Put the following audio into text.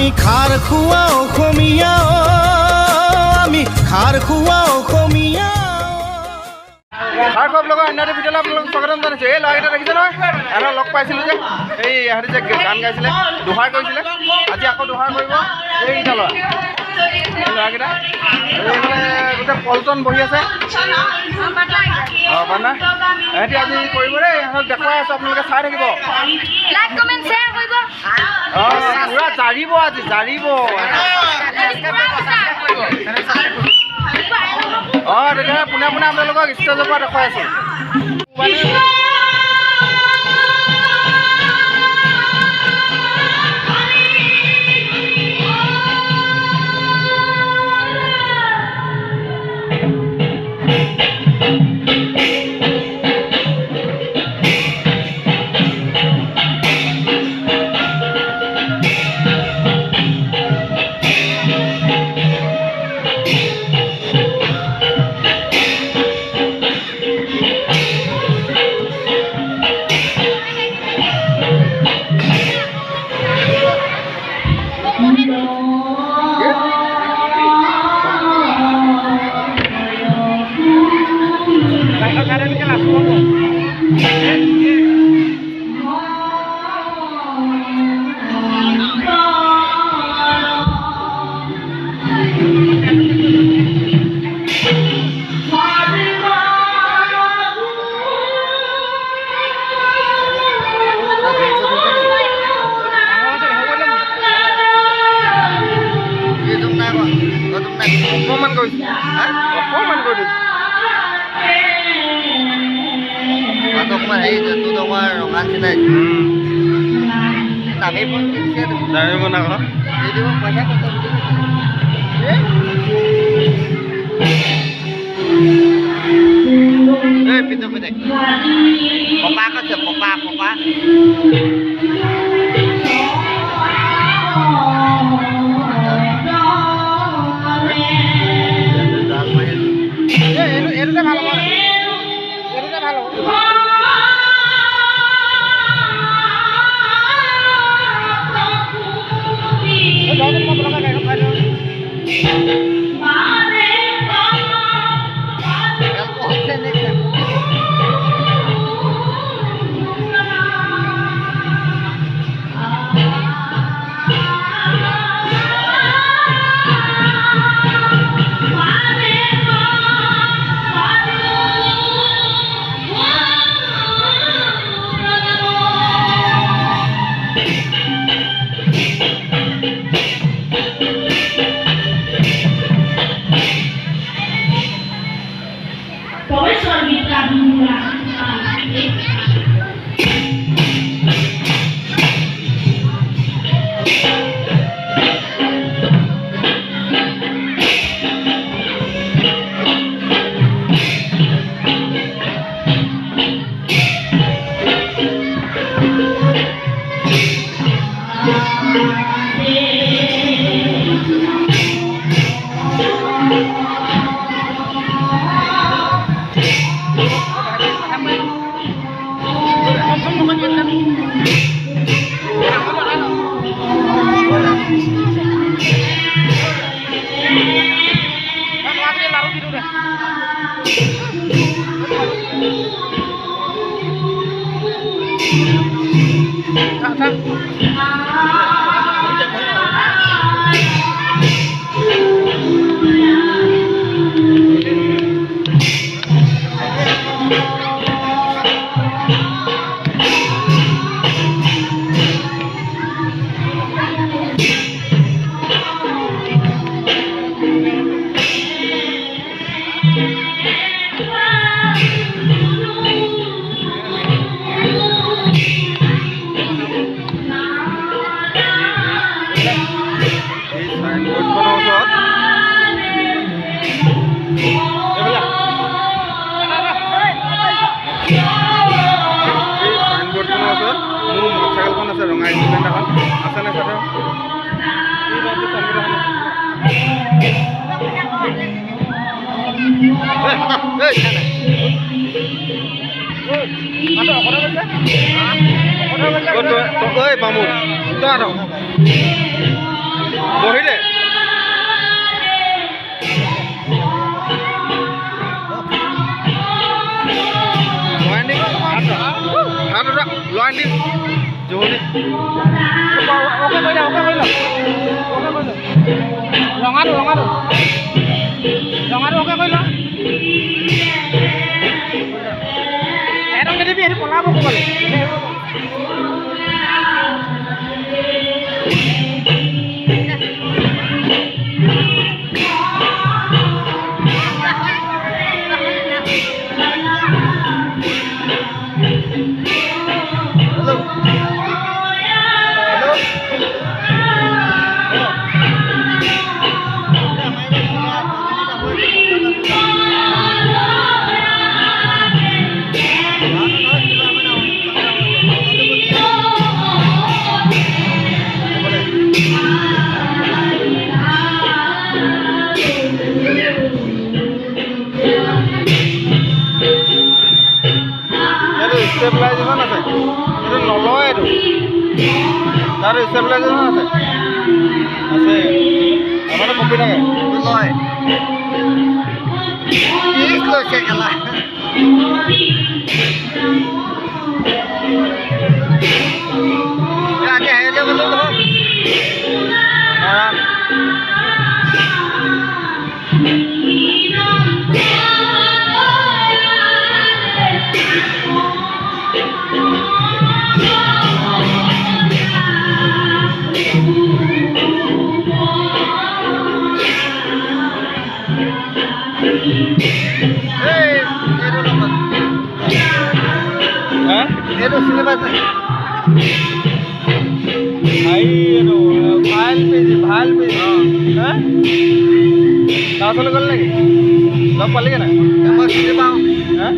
আমি খাৰ খোৱা অসমীয়া আমি খাৰ খোৱা অসমীয়া ভাৰ্গৱ লগৰ অন্য ভিডিঅ'লৈ আপোনালোকক স্বাগতম জনাইছোঁ। এই ল'ৰাকেইটা দেখিছে নহয়, এহঁতক লগ পাইছিলোঁ যে এই ইহঁতে যে গান গাইছিলে, দোহাৰ কৰিছিলে, আজি আকৌ দোহাৰ কৰিব এইকেইটা ল'ৰা। এই ল'ৰাকেইটা এইফালে গোটেই পল্টন বহি আছে। অঁ বানা ইহঁতি আজি কৰিব দেই, ইহঁতক দেখুৱাই আছোঁ, আপোনালোকে চাই থাকিব। অঁ পূৰা জাৰিব, আজি জাৰিব। অঁ তেতিয়াহ'লে পোনে পোনে আপোনালোকক ষ্টেজৰ পৰা দেখুৱাই আছোঁ। অকণমান কৰিছোঁ, অকণমান কৰি দিছোঁ। অকণমান হেৰি তোৰ অকণমান ৰঙা চিনাই দামী ফোন দামী বনা আকৌ দি দিব পইচা এই পিতু পিতেক পপা কৈছে পপা পপা এইটোতে ভাল হ'ব, এইটোতে ভাল হ'ব। ৰঙা ইনষ্ট্ৰুমেণ্ট এখন আছেনে চাদৰ বামুণ বহিলে লয়নি জহনি ওকে কইলা ৰঙাটো ওকে কইলা এটা দিবি হেৰি পলাব ক'বলে ষ্টেবিলাইজেশ্যন আছে এইটো নলয় এইটো তাৰ ষ্টেবিলাইজেশ্যন আছে আমাৰ কপি থাকে লয় লৈছে খেলা আগে হেলে বলো Itu sinibat. Ayo, ভাল পেজি হ্যাঁ তাহলে গ'ল নেকি লগ পালিগে না মই চিনি পাওঁ হ্যাঁ